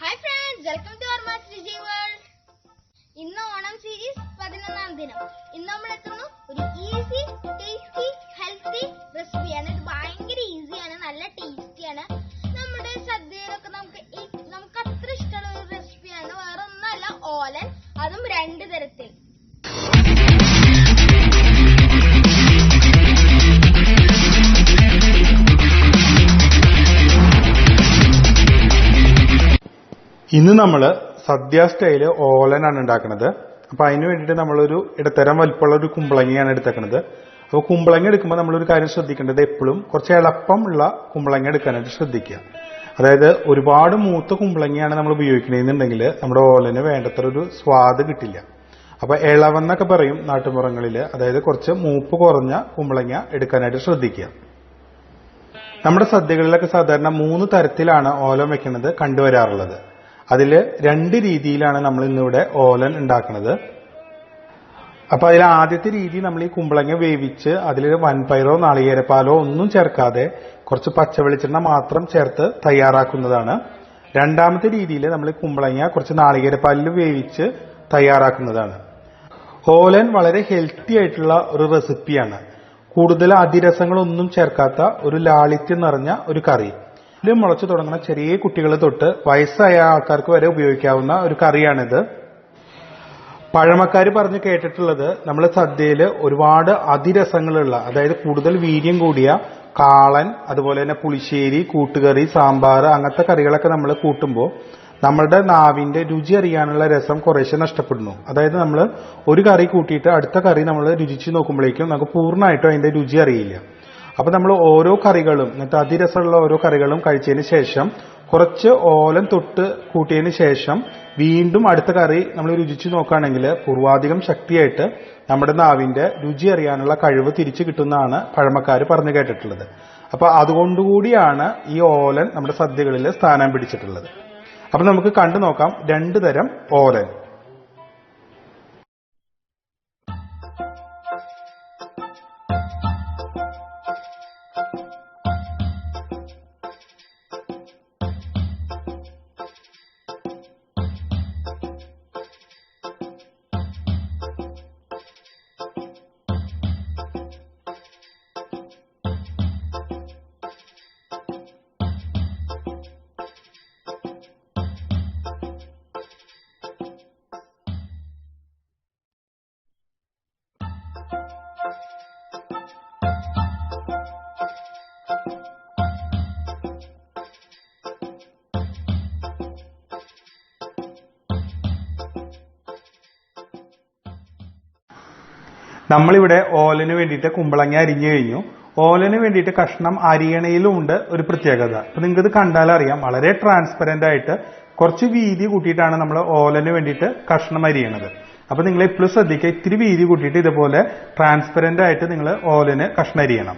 Hi friends, welcome to our Master World. ഇന്ന് Onam series 11ാം ദിനം. ഇന്ന് നമ്മൾ എത്തുന്നു ഒരു ഈസി, ടേസ്റ്റി, ഹെൽത്തി റെസിപ്പിയാണ്. ഇത് ഭയങ്കര ഈസിയാണ്, നല്ല ടേസ്റ്റിയാണ്. നമ്മുടെ സദ്യയിലൊക്കെ നമുക്ക് അത്ര ഇഷ്ടമുള്ള ഒരു റെസിപ്പിയാണ്. വേറെ ഒന്നല്ല, ഓലൻ, അതും 2 തരത്തിൽ. ഇന്ന് നമ്മൾ സദ്യ സ്റ്റൈല് ഓലനാണ് ഉണ്ടാക്കുന്നത്. അപ്പൊ അതിന് വേണ്ടിയിട്ട് നമ്മളൊരു ഇടത്തരം വലിപ്പമുള്ള ഒരു കുമ്പളങ്ങയാണ് എടുത്തേക്കുന്നത്. അപ്പോൾ കുമ്പളങ്ങ എടുക്കുമ്പോൾ നമ്മളൊരു കാര്യം ശ്രദ്ധിക്കേണ്ടത്, എപ്പോഴും കുറച്ച് എളുപ്പമുള്ള കുമ്പളങ്ങ എടുക്കാനായിട്ട് ശ്രദ്ധിക്കുക. അതായത് ഒരുപാട് മൂത്ത കുമ്പളങ്ങയാണ് നമ്മൾ ഉപയോഗിക്കണമെന്നുണ്ടെങ്കിൽ നമ്മുടെ ഓലന് വേണ്ടത്ര ഒരു സ്വാദ് കിട്ടില്ല. അപ്പൊ ഇളവെന്നൊക്കെ പറയും നാട്ടുമ്പുറങ്ങളിൽ. അതായത് കുറച്ച് മൂപ്പ് കുറഞ്ഞ കുമ്പളങ്ങ എടുക്കാനായിട്ട് ശ്രദ്ധിക്കുക. നമ്മുടെ സദ്യകളിലൊക്കെ സാധാരണ 3 തരത്തിലാണ് ഓലൻ വെക്കുന്നത് കണ്ടുവരാറുള്ളത്. അതിൽ 2 രീതിയിലാണ് നമ്മൾ ഇന്നിവിടെ ഓലൻ ഉണ്ടാക്കുന്നത്. അപ്പൊ അതിൽ ആദ്യത്തെ രീതി, നമ്മൾ ഈ കുമ്പളങ്ങ വേവിച്ച് അതിൽ വൻപയറോ നാളികേരപ്പാലോ ഒന്നും ചേർക്കാതെ കുറച്ച് പച്ച വെളിച്ചെണ്ണ മാത്രം ചേർത്ത് തയ്യാറാക്കുന്നതാണ്. രണ്ടാമത്തെ രീതിയിൽ നമ്മൾ ഈ കുമ്പളങ്ങ കുറച്ച് നാളികേരപ്പാലിൽ വേവിച്ച് തയ്യാറാക്കുന്നതാണ്. ഓലൻ വളരെ ഹെൽത്തി ആയിട്ടുള്ള ഒരു റെസിപ്പിയാണ്. കൂടുതൽ അതിരസങ്ങളൊന്നും ചേർക്കാത്ത ഒരു ലാളിത്യം നിറഞ്ഞ ഒരു കറി. ഇതിൽ മുളച്ചു തുടങ്ങുന്ന ചെറിയ കുട്ടികൾ തൊട്ട് വയസ്സായ ആൾക്കാർക്ക് വരെ ഉപയോഗിക്കാവുന്ന ഒരു കറിയാണിത്. പഴമക്കാർ പറഞ്ഞു കേട്ടിട്ടുള്ളത്, നമ്മൾ സദ്യയിൽ ഒരുപാട് അതിരസങ്ങളുള്ള, അതായത് കൂടുതൽ വീര്യം കൂടിയ കാളൻ, അതുപോലെ തന്നെ പുളിശ്ശേരി, കൂട്ടുകറി, സാമ്പാർ, അങ്ങനത്തെ കറികളൊക്കെ നമ്മൾ കൂട്ടുമ്പോൾ നമ്മളുടെ നാവിന്റെ രുചി അറിയാനുള്ള രസം കുറേശ്ശെ നഷ്ടപ്പെടുന്നു. അതായത് നമ്മൾ ഒരു കറി കൂട്ടിയിട്ട് അടുത്ത കറി നമ്മൾ രുചിച്ച് നോക്കുമ്പോഴേക്കും നമുക്ക് പൂർണ്ണമായിട്ടും അതിന്റെ രുചി അറിയില്ല. അപ്പൊ നമ്മൾ ഓരോ കറികളും, എന്നിട്ട് അതിരസമുള്ള ഓരോ കറികളും കഴിച്ചതിന് ശേഷം കുറച്ച് ഓലൻ തൊട്ട് കൂട്ടിയതിന് ശേഷം വീണ്ടും അടുത്ത കറി നമ്മൾ രുചിച്ച് നോക്കുകയാണെങ്കിൽ പൂർവാധികം ശക്തിയായിട്ട് നമ്മുടെ നാവിന്റെ രുചി അറിയാനുള്ള കഴിവ് തിരിച്ചു കിട്ടുന്നതാണ് പഴമക്കാർ പറഞ്ഞു കേട്ടിട്ടുള്ളത്. അപ്പൊ അതുകൊണ്ടുകൂടിയാണ് ഈ ഓലൻ നമ്മുടെ സദ്യകളിൽ സ്ഥാനം പിടിച്ചിട്ടുള്ളത്. അപ്പൊ നമുക്ക് കണ്ടു നോക്കാം 2 തരം ഓലൻ. നമ്മളിവിടെ ഓലന് വേണ്ടിയിട്ട് കുമ്പളങ്ങ അരിഞ്ഞു കഴിഞ്ഞു. ഓലന് വേണ്ടിയിട്ട് കഷ്ണം അരിയണയിലും ഉണ്ട് ഒരു പ്രത്യേകത. അപ്പൊ നിങ്ങൾക്ക് ഇത് കണ്ടാലറിയാം, വളരെ ട്രാൻസ്പെറന്റ് ആയിട്ട് കുറച്ച് വീതി കൂട്ടിയിട്ടാണ് നമ്മൾ ഓലന് വേണ്ടിയിട്ട് കഷ്ണം അരിയണത്. അപ്പൊ നിങ്ങൾ എപ്പോഴും ശ്രദ്ധിക്കുക, ഇത്തിരി വീതി കൂട്ടിയിട്ട് ഇതുപോലെ ട്രാൻസ്പെറന്റ് ആയിട്ട് നിങ്ങൾ ഓലന് കഷ്ണം അരിയണം.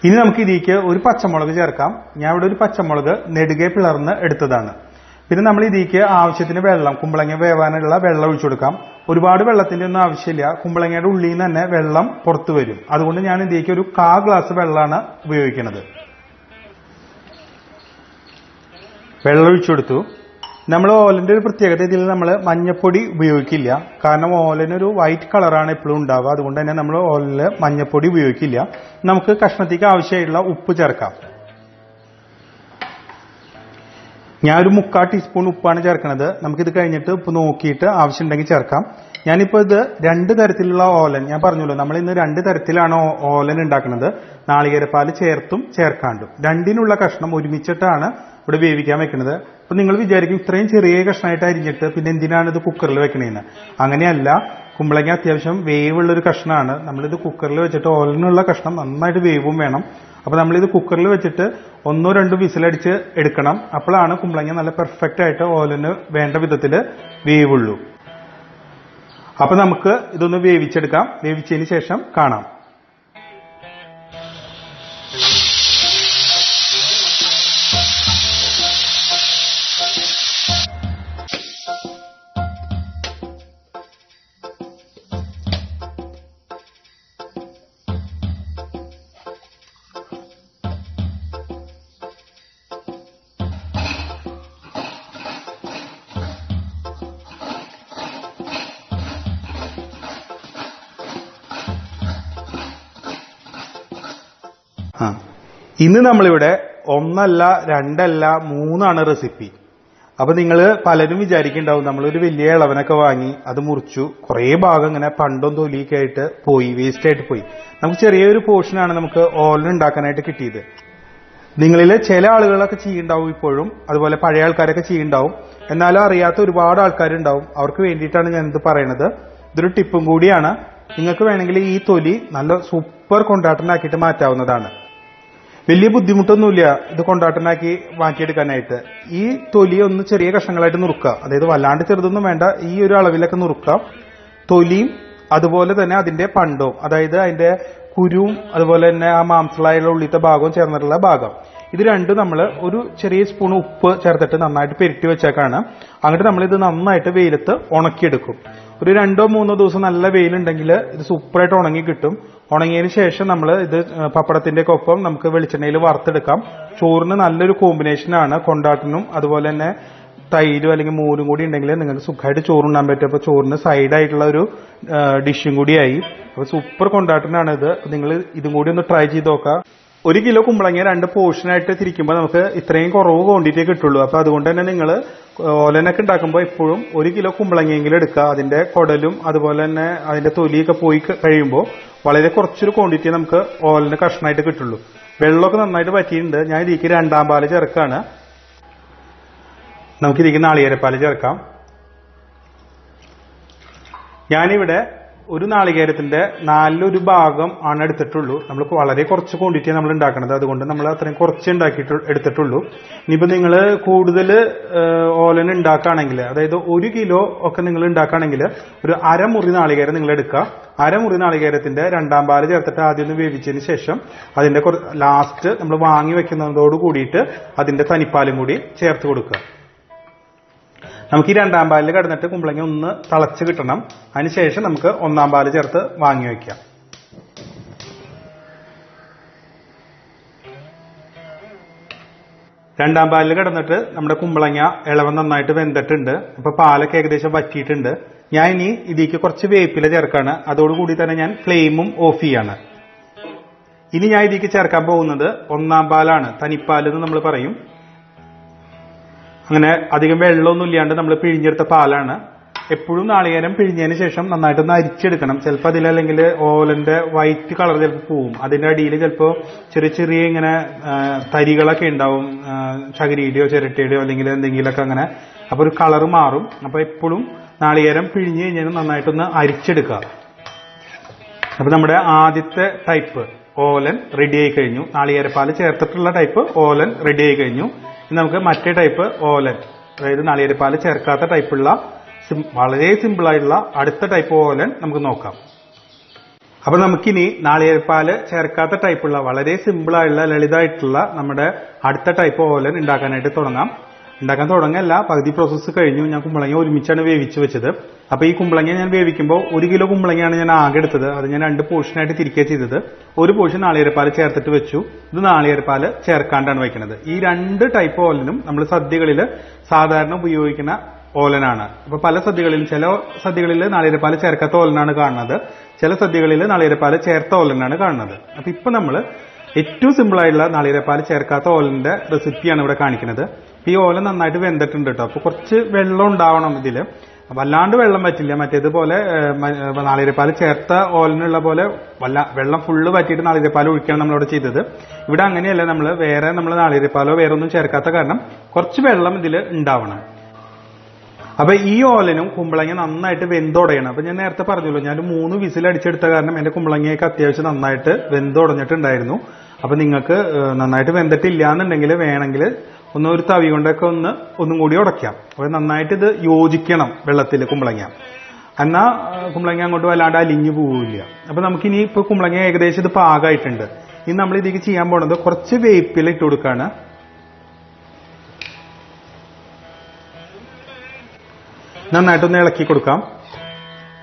ഇനി നമുക്ക് ഇതിലേക്ക് ഒരു പച്ചമുളക് ചേർക്കാം. ഞാൻ ഇവിടെ ഒരു പച്ചമുളക് നെടുകെ പിളർന്ന് എടുത്തതാണ്. പിന്നെ നമ്മൾ ഇതിലേക്ക് ആവശ്യത്തിന് വെള്ളം, കുമ്പളങ്ങ വേവാനുള്ള വെള്ളം ഒഴിച്ചു കൊടുക്കാം. ഒരുപാട് വെള്ളത്തിന്റെ ഒന്നും ആവശ്യമില്ല. കുമ്പളങ്ങയുടെ ഉള്ളിൽ നിന്ന് തന്നെ വെള്ളം പുറത്തു വരും. അതുകൊണ്ട് ഞാൻ ഇതിലേക്ക് ഒരു 1/4 ഗ്ലാസ് വെള്ളമാണ് ഉപയോഗിക്കുന്നത്. വെള്ളം ഒഴിച്ചു കൊടുത്തു. നമ്മൾ ഓലന്റെ ഒരു പ്രത്യേകത, ഇതിൽ നമ്മൾ മഞ്ഞപ്പൊടി ഉപയോഗിക്കില്ല. കാരണം ഓലനൊരു വൈറ്റ് കളറാണ് എപ്പോഴും ഉണ്ടാവുക. അതുകൊണ്ട് തന്നെ നമ്മൾ ഓലനില് മഞ്ഞപ്പൊടി ഉപയോഗിക്കില്ല. നമുക്ക് കഷ്ണത്തേക്ക് ആവശ്യമായിട്ടുള്ള ഉപ്പ് ചേർക്കാം. ഞാൻ ഒരു 3/4 ടീസ്പൂൺ ഉപ്പാണ് ചേർക്കുന്നത്. നമുക്കിത് കഴിഞ്ഞിട്ട് ഉപ്പ് നോക്കിയിട്ട് ആവശ്യമുണ്ടെങ്കിൽ ചേർക്കാം. ഞാനിപ്പോൾ ഇത് 2 തരത്തിലുള്ള ഓലൻ, ഞാൻ പറഞ്ഞല്ലോ നമ്മൾ ഇന്ന് 2 തരത്തിലാണ് ഓലൻ ഉണ്ടാക്കുന്നത്. നാളികേരപ്പാല് ചേർത്തും ചേർക്കാണ്ടും. 2നുള്ള കഷ്ണം ഒരുമിച്ചിട്ടാണ് ഇവിടെ വേവിക്കാൻ വെക്കുന്നത്. അപ്പൊ നിങ്ങൾ വിചാരിക്കും ഇത്രയും ചെറിയ കഷ്ണമായിട്ട് അരിഞ്ഞിട്ട് പിന്നെ എന്തിനാണ് ഇത് കുക്കറിൽ വെക്കണേന്ന്. അങ്ങനെയല്ല, കുമ്പളങ്ങ അത്യാവശ്യം വേവുള്ളൊരു കഷ്ണമാണ്. നമ്മളിത് കുക്കറിൽ വെച്ചിട്ട് ഓലനുള്ള കഷ്ണം നന്നായിട്ട് വേവും വേണം. അപ്പൊ നമ്മളിത് കുക്കറിൽ വെച്ചിട്ട് 1-2 വിസിലടിച്ച് എടുക്കണം. അപ്പോഴാണ് കുമ്പളങ്ങ നല്ല പെർഫെക്റ്റ് ആയിട്ട് ഓലന് വേണ്ട വിധത്തിൽ വേവുള്ളൂ. അപ്പൊ നമുക്ക് ഇതൊന്ന് വേവിച്ചെടുക്കാം. വേവിച്ചതിന് ശേഷം കാണാം. ഇന്ന് നമ്മളിവിടെ ഒന്നല്ല രണ്ടല്ല മൂന്നാണ് റെസിപ്പി. അപ്പൊ നിങ്ങൾ പലരും വിചാരിക്കുന്നുണ്ടാവും നമ്മളൊരു വലിയ ഇളവനൊക്കെ വാങ്ങി അത് മുറിച്ചു കുറേ ഭാഗം ഇങ്ങനെ പണ്ടും തൊലിയൊക്കെ ആയിട്ട് പോയി, വേസ്റ്റ് ആയിട്ട് പോയി. നമുക്ക് ചെറിയൊരു പോർഷനാണ് നമുക്ക് ഓലൻ ഉണ്ടാക്കാനായിട്ട് കിട്ടിയത്. നിങ്ങളിൽ ചില ആളുകളൊക്കെ ചെയ്യുന്നുണ്ടാവും ഇപ്പോഴും, അതുപോലെ പഴയ ആൾക്കാരൊക്കെ ചെയ്യുന്നുണ്ടാവും. എന്നാലും അറിയാത്ത ഒരുപാട് ആൾക്കാരുണ്ടാവും. അവർക്ക് വേണ്ടിയിട്ടാണ് ഞാനിത് പറയണത്. ഇതൊരു ടിപ്പും കൂടിയാണ്. നിങ്ങൾക്ക് വേണമെങ്കിൽ ഈ തൊലി നല്ല സൂപ്പർ കൊണ്ടാട്ടനാക്കിയിട്ട് മാറ്റാവുന്നതാണ്. വലിയ ബുദ്ധിമുട്ടൊന്നുമില്ല ഇത് കൊണ്ടാട്ടനാക്കി മാറ്റിയെടുക്കാനായിട്ട്. ഈ തൊലി ഒന്ന് ചെറിയ കഷ്ണങ്ങളായിട്ട് നുറുക്കുക. അതായത് വല്ലാണ്ട് ചെറുതൊന്നും വേണ്ട, ഈ ഒരു അളവിലൊക്കെ നുറുക്കാം. തൊലിയും അതുപോലെ തന്നെ അതിന്റെ പണ്ടവും, അതായത് അതിന്റെ കുരുവും അതുപോലെ തന്നെ ആ മാംസളായുള്ള ഉള്ളിത്തെ ഭാഗവും ചേർന്നിട്ടുള്ള ഭാഗം, ഇത് രണ്ടും നമ്മൾ ഒരു ചെറിയ സ്പൂൺ ഉപ്പ് ചേർത്തിട്ട് നന്നായിട്ട് പെരട്ടി വെച്ചേക്കാണ്. അങ്ങോട്ട് നമ്മളിത് നന്നായിട്ട് വെയിലത്ത് ഉണക്കിയെടുക്കും. ഒരു 2-3 ദിവസം നല്ല വെയിലുണ്ടെങ്കിൽ ഇത് സൂപ്പറായിട്ട് ഉണങ്ങി കിട്ടും. ഉണങ്ങിയതിന് ശേഷം നമ്മൾ ഇത് പപ്പടത്തിന്റെ ഒപ്പം നമുക്ക് വെളിച്ചെണ്ണയിൽ വറുത്തെടുക്കാം. ചോറിന് നല്ലൊരു കോമ്പിനേഷനാണ്. കൊണ്ടാട്ടനും അതുപോലെ തന്നെ തൈരും അല്ലെങ്കിൽ മോരും കൂടി ഉണ്ടെങ്കിൽ നിങ്ങൾക്ക് സുഖമായിട്ട് ചോറുണ്ണാൻ പറ്റും. അപ്പോൾ ചോറിന് സൈഡായിട്ടുള്ള ഒരു ഡിഷും കൂടിയായി. അപ്പോൾ സൂപ്പർ കൊണ്ടാട്ടനാണ് ഇത്. നിങ്ങൾ ഇതും കൂടി ഒന്ന് ട്രൈ ചെയ്ത് നോക്കാം. 1 കിലോ കുമ്പളങ്ങ 2 പോർഷനായിട്ട് തിരിക്കുമ്പോൾ നമുക്ക് ഇത്രയും കുറവ് ക്വാണ്ടിറ്റിയെ കിട്ടുള്ളൂ. അപ്പൊ അതുകൊണ്ട് തന്നെ നിങ്ങൾ ഓലനൊക്കെ ഉണ്ടാക്കുമ്പോൾ എപ്പോഴും 1 കിലോ കുമ്പളങ്ങയെങ്കിലും എടുക്കുക. അതിന്റെ കുടലും അതുപോലെ തന്നെ അതിന്റെ തൊലിയൊക്കെ പോയി കഴിയുമ്പോൾ വളരെ കുറച്ചൊരു ക്വാണ്ടിറ്റി നമുക്ക് ഓലന് കഷ്ണമായിട്ട് കിട്ടുള്ളൂ. വെള്ളമൊക്കെ നന്നായിട്ട് പറ്റിയിട്ടുണ്ട്. ഞാൻ ഇതിലേക്ക് 2ാം പാല് ചേർക്കാണ്. നമുക്കിതിലേക്ക് നാളികേരപ്പാല് ചേർക്കാം. ഞാനിവിടെ ഒരു നാളികേരത്തിന്റെ 4/1 ഭാഗം ആണ് എടുത്തിട്ടുള്ളൂ. നമ്മൾ വളരെ കുറച്ച് ക്വാണ്ടിറ്റിയാണ് നമ്മൾ ഉണ്ടാക്കുന്നത്. അതുകൊണ്ട് നമ്മൾ അത്രയും കുറച്ച് എടുത്തിട്ടുള്ളൂ. ഇനിയിപ്പോൾ നിങ്ങൾ കൂടുതൽ ഓലൻ ഉണ്ടാക്കുകയാണെങ്കിൽ, അതായത് 1 കിലോ ഒക്കെ നിങ്ങൾ ഉണ്ടാക്കുകയാണെങ്കിൽ ഒരു അരമുറി നാളികേരം നിങ്ങൾ എടുക്കുക. അരമുറി നാളികേരത്തിന്റെ 2ാം പാല് ചേർത്തിട്ട് ആദ്യം ഒന്ന് വേവിച്ചതിന് ശേഷം അതിന്റെ ലാസ്റ്റ് നമ്മൾ വാങ്ങി വെക്കുന്നതോട് കൂടിയിട്ട് അതിന്റെ തനിപ്പാലും കൂടി ചേർത്ത് കൊടുക്കുക. നമുക്ക് ഈ 2ാം പാലിൽ കിടന്നിട്ട് കുമ്പളങ്ങ ഒന്ന് തിളച്ച് കിട്ടണം. അതിനുശേഷം നമുക്ക് 1ാം പാല് ചേർത്ത് വാങ്ങി വയ്ക്കാം. രണ്ടാം പാലിൽ കിടന്നിട്ട് നമ്മുടെ കുമ്പളങ്ങ ഇളവൻ നന്നായിട്ട് വെന്തിട്ടുണ്ട്. അപ്പൊ പാലൊക്കെ ഏകദേശം വറ്റിയിട്ടുണ്ട്. ഞാൻ ഇനി ഇതിലേക്ക് കുറച്ച് വേപ്പില ചേർക്കാണ്. അതോടുകൂടി തന്നെ ഞാൻ ഫ്ലെയിമും ഓഫ് ചെയ്യാണ്. ഇനി ഞാൻ ഇതിലേക്ക് ചേർക്കാൻ പോകുന്നത് 1ാം പാലാണ്, തനിപ്പാൽ എന്ന് നമ്മൾ പറയും. അങ്ങനെ അധികം വെള്ളമൊന്നും ഇല്ലാണ്ട് നമ്മൾ പിഴിഞ്ഞെടുത്ത പാലാണ്. എപ്പോഴും നാളികേരം പിഴിഞ്ഞതിന് ശേഷം നന്നായിട്ടൊന്ന് അരിച്ചെടുക്കണം. ചിലപ്പോൾ അതിലല്ലെങ്കിൽ ഓലന്റെ വൈറ്റ് കളർ ചിലപ്പോൾ പോവും. അതിന്റെ അടിയിൽ ചിലപ്പോൾ ചെറിയ ചെറിയ ഇങ്ങനെ തരികളൊക്കെ ഉണ്ടാവും, ചകിരിയുടെയോ ചിരട്ടയുടെയോ അല്ലെങ്കിൽ എന്തെങ്കിലുമൊക്കെ അങ്ങനെ. അപ്പൊ ഒരു കളർ മാറും. അപ്പൊ എപ്പോഴും നാളികേരം പിഴിഞ്ഞ് കഴിഞ്ഞാൽ നന്നായിട്ടൊന്ന് അരിച്ചെടുക്കുക. അപ്പൊ നമ്മുടെ ആദ്യത്തെ ടൈപ്പ് ഓലൻ റെഡി ആയി കഴിഞ്ഞു. നാളികേരപ്പാല് ചേർത്തിട്ടുള്ള ടൈപ്പ് ഓലൻ റെഡി ആയി കഴിഞ്ഞു. ഇനി നമുക്ക് മറ്റേ ടൈപ്പ് ഓലൻ, അതായത് നാളികേരപ്പാല് ചേർക്കാത്ത ടൈപ്പുള്ള വളരെ സിമ്പിൾ ആയിട്ടുള്ള അടുത്ത ടൈപ്പ് ഓലൻ നമുക്ക് നോക്കാം. അപ്പൊ നമുക്കിനി നാളികേരപ്പാല് ചേർക്കാത്ത ടൈപ്പുള്ള വളരെ സിമ്പിൾ ആയിട്ടുള്ള ലളിതമായിട്ടുള്ള നമ്മുടെ അടുത്ത ടൈപ്പ് ഓലൻ ഉണ്ടാക്കാനായിട്ട് തുടങ്ങാം. ഉണ്ടാക്കാൻ തുടങ്ങല്ല, പകുതി പ്രോസസ്സ് കഴിഞ്ഞു. ഞാൻ കുമ്പളങ്ങ ഒരുമിച്ചാണ് വേവിച്ച് വെച്ചത്. അപ്പൊ ഈ കുമ്പളങ്ങ ഞാൻ വേവിക്കുമ്പോൾ 1 കിലോ കുമ്പളങ്ങയാണ് ഞാൻ ആകെ എടുത്തത്. അത് ഞാൻ 2 പോർഷനായിട്ട് തിരിക്കുക ചെയ്തത്. ഒരു പോർഷൻ നാളികേരപ്പാല് ചേർത്തിട്ട് വെച്ചു. ഇത് നാളികേരപ്പാല് ചേർക്കാണ്ടാണ് വയ്ക്കുന്നത്. ഈ 2 ടൈപ്പ് ഓലനും നമ്മൾ സദ്യകളിൽ സാധാരണ ഉപയോഗിക്കുന്ന ഓലനാണ്. അപ്പൊ പല സദ്യകളിലും, ചില സദ്യകളിൽ നാളികേരപ്പാല് ചേർക്കാത്ത ഓലനാണ് കാണുന്നത്, ചില സദ്യകളിൽ നാളികേരപ്പാല് ചേർത്ത ഓലനാണ് കാണുന്നത്. അപ്പൊ ഇപ്പൊ നമ്മൾ ഏറ്റവും സിമ്പിൾ ആയിട്ടുള്ള നാളികേരപ്പാല് ചേർക്കാത്ത ഓലന്റെ റെസിപ്പിയാണ് ഇവിടെ കാണിക്കുന്നത്. ഈ ഓല നന്നായിട്ട് വെന്തിട്ടുണ്ട് കേട്ടോ. അപ്പൊ കുറച്ച് വെള്ളം ഉണ്ടാവണം ഇതില്, വല്ലാണ്ട് വെള്ളം പറ്റില്ല. മറ്റേതുപോലെ നാളികേരപ്പാല് ചേർത്ത ഓലനുള്ള പോലെ വെള്ളം ഫുള്ള് പറ്റിയിട്ട് നാളികേരപ്പാല് ഒഴിക്കുകയാണ് നമ്മളിവിടെ ചെയ്തത്. ഇവിടെ അങ്ങനെയല്ല, നമ്മൾ നാളികേരപ്പാലോ വേറെ ഒന്നും ചേർക്കാത്ത കാരണം കുറച്ച് വെള്ളം ഇതിൽ ഉണ്ടാവണം. അപ്പൊ ഈ ഓലനും കുമ്പളങ്ങ നന്നായിട്ട് വെന്തുടയണം. അപ്പൊ ഞാൻ നേരത്തെ പറഞ്ഞല്ലോ, ഞാൻ 3 വിസിൽ അടിച്ചെടുത്ത കാരണം എന്റെ കുമ്പളങ്ങയൊക്കെ അത്യാവശ്യം നന്നായിട്ട് വെന്തുടഞ്ഞിട്ടുണ്ടായിരുന്നു. അപ്പൊ നിങ്ങൾക്ക് നന്നായിട്ട് വെന്തിട്ടില്ല എന്നുണ്ടെങ്കിൽ വേണമെങ്കിൽ ഒരു തവി കൊണ്ടൊക്കെ ഒന്നും കൂടി ഉടയ്ക്കാം. അപ്പൊ നന്നായിട്ട് ഇത് യോജിക്കണം വെള്ളത്തിൽ കുമ്പളങ്ങ, എന്നാ കുമ്പളങ്ങ അങ്ങോട്ട് വല്ലാണ്ട് അലിഞ്ഞു പോവില്ല. അപ്പൊ നമുക്കിനി ഇപ്പൊ കുമ്പളങ്ങ ഏകദേശം ഇത് പാകമായിട്ടുണ്ട്. ഇനി നമ്മൾ ഇതിലേക്ക് ചെയ്യാൻ പോണത് കുറച്ച് വേപ്പില ഇട്ട് കൊടുക്കാണ്. നന്നായിട്ടൊന്ന് ഇളക്കി കൊടുക്കാം.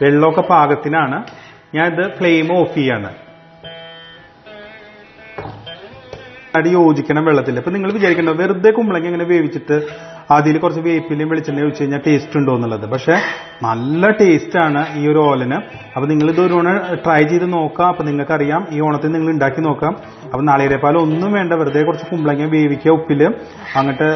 വെള്ളമൊക്കെ പാകത്തിനാണ്. ഞാൻ ഇത് ഫ്ലെയിം ഓഫ് ചെയ്യാണ്. അടി യോജിക്കണം വെള്ളത്തിൽ. അപ്പൊ നിങ്ങൾ വിചാരിക്കണ്ടോ വെറുതെ കുമ്പളങ്ങ ഇങ്ങനെ വേവിച്ചിട്ട് അതിൽ കുറച്ച് വേപ്പിലും വെളിച്ചെണ്ണ ഒഴിച്ച് കഴിഞ്ഞാൽ ടേസ്റ്റ് ഉണ്ടോ എന്നുള്ളത്. പക്ഷെ നല്ല ടേസ്റ്റാണ് ഈ ഒരു ഓലന്. അപ്പൊ നിങ്ങൾ ഇത് ഒരു ട്രൈ ചെയ്ത് നോക്കാം. അപ്പൊ നിങ്ങൾക്കറിയാം, ഈ ഓണത്തിന് നിങ്ങൾ ഉണ്ടാക്കി നോക്കാം. അപ്പൊ നാളികേരപ്പാൽ ഒന്നും വേണ്ട, വെറുതെ കുറച്ച് കുമ്പളങ്ങ വേവിക്കുക ഉപ്പില്, അങ്ങോട്ട്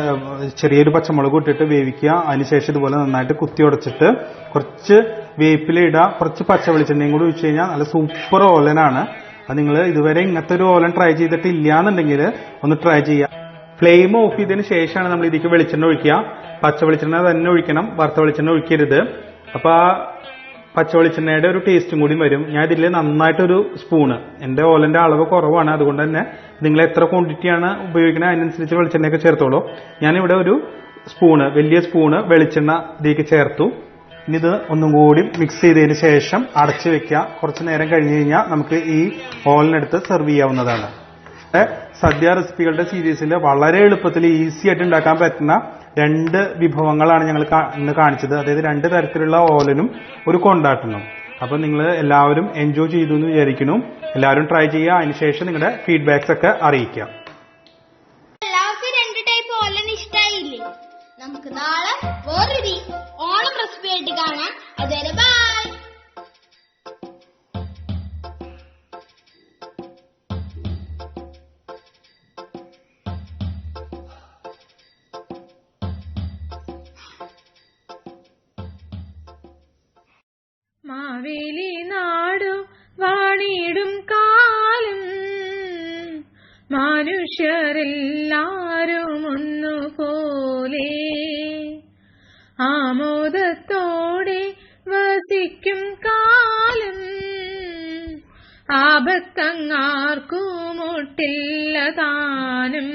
ചെറിയൊരു പച്ചമുളക് ഇട്ടിട്ട് വേവിക്കുക. അതിനുശേഷം ഇതുപോലെ നന്നായിട്ട് കുത്തി ഉടച്ചിട്ട് കുറച്ച് വേപ്പിലിടുക, കുറച്ച് പച്ച വെളിച്ചെണ്ണയും കൂടി ഒഴിച്ച് കഴിഞ്ഞാൽ നല്ല സൂപ്പർ ഓലനാണ്. അത് നിങ്ങൾ ഇതുവരെ ഇങ്ങനത്തെ ഒരു ഓലൻ ട്രൈ ചെയ്തിട്ടില്ല എന്നുണ്ടെങ്കിൽ ഒന്ന് ട്രൈ ചെയ്യുക. ഫ്ലെയിം ഓഫ് ചെയ്തതിന് ശേഷമാണ് നമ്മൾ ഇതിലേക്ക് വെളിച്ചെണ്ണ ഒഴിക്കുക. പച്ച വെളിച്ചെണ്ണ തന്നെ ഒഴിക്കണം, വറുത്ത വെളിച്ചെണ്ണ ഒഴിക്കരുത്. അപ്പൊ ആ പച്ച വെളിച്ചെണ്ണയുടെ ഒരു ടേസ്റ്റും കൂടി വരും. ഞാൻ ഇതിൽ നന്നായിട്ടൊരു സ്പൂണ്, എന്റെ ഓലന്റെ അളവ് കുറവാണ്, അതുകൊണ്ട് തന്നെ നിങ്ങൾ എത്ര ക്വാണ്ടിറ്റിയാണ് ഉപയോഗിക്കുന്നത് അതിനനുസരിച്ച് വെളിച്ചെണ്ണയൊക്കെ ചേർത്തോളൂ. ഞാനിവിടെ ഒരു സ്പൂണ്, വലിയ സ്പൂണ് വെളിച്ചെണ്ണ ഇതിലേക്ക് ചേർത്തു. ഇനി ഇത് ഒന്നും കൂടി മിക്സ് ചെയ്തതിന് ശേഷം അടച്ചു വെക്കുക. കുറച്ച് നേരം കഴിഞ്ഞ് കഴിഞ്ഞാൽ നമുക്ക് ഈ ഓലനെടുത്ത് സെർവ് ചെയ്യാവുന്നതാണ്. സദ്യ റെസിപ്പികളുടെ സീരീസിൽ വളരെ എളുപ്പത്തിൽ ഈസി ആയിട്ട് ഉണ്ടാക്കാൻ പറ്റുന്ന 2 വിഭവങ്ങളാണ് ഞങ്ങൾ ഇന്ന് കാണിച്ചത്. അതായത് 2 തരത്തിലുള്ള ഓലനും ഒരു കൊണ്ടാട്ടനും. അപ്പൊ നിങ്ങൾ എല്ലാവരും എൻജോയ് ചെയ്തു എന്ന് വിചാരിക്കുന്നു. എല്ലാവരും ട്രൈ ചെയ്യുക. അതിനുശേഷം നിങ്ങളുടെ ഫീഡ്ബാക്സ് ഒക്കെ അറിയിക്കുക. എല്ലാവർക്കും 2 ടൈപ്പ് ഓലൻ ഇഷ്ടായില്ലേ? നമുക്ക് നാളെ വേറൊരു ഓണം റെസിപ്പി ആയിട്ട് കാണാം. അതുവരെ ബൈ. മാവേലി നാടു വാണിടും കാലം മനുഷ്യരെല്ലാരും ഒന്നുപോലെ ആമോദത്തോടെ വസിക്കും കാലം ആപത്തങ്ങാർക്കുമൊട്ടില്ല താനും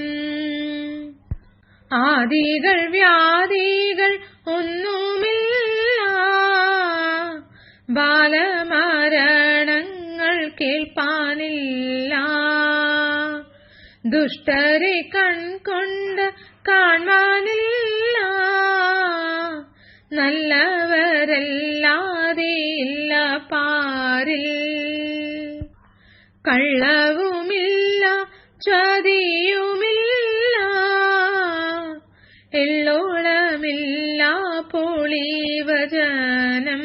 ആദികൾ വ്യാധികൾ ഒന്നുമില്ല ബാലമരണങ്ങൾ കേൾപ്പാനില്ല ദുഷ്ടരെ കൺകൊണ്ട് കാണാനില്ല നല്ലവരല്ലാതെ ഇല്ല പാരിൽ കള്ളവുമില്ല ചതിയുമില്ല എള്ളോളമില്ല പൊളിവചനം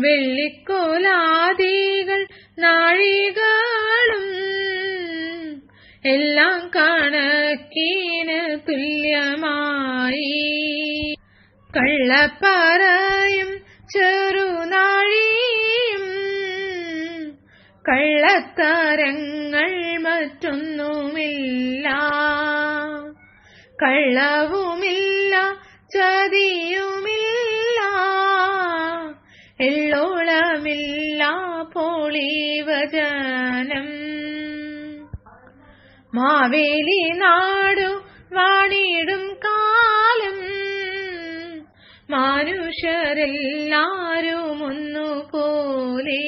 വെള്ളിക്കോലാദികൾ നാഴികളും എല്ലാം കണക്കിന് തുല്യമായി കള്ളപ്പറയും ചെറുനാഴിയും കള്ളത്തരങ്ങൾ മറ്റൊന്നുമില്ല കള്ളവുമില്ല ചതിയുമില്ല എള്ളോളമില്ല പൊളിവചനം മാവേലി നാടു വാണിടും കാലം മനുഷ്യരെല്ലാരും ഒന്നുപോലെ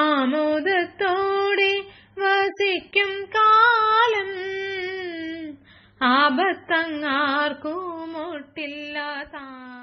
ആമോദത്തോടെ വസിക്കും കാലം ആപത്തങ്ങാർക്കും ഒട്ടില്ല താൻ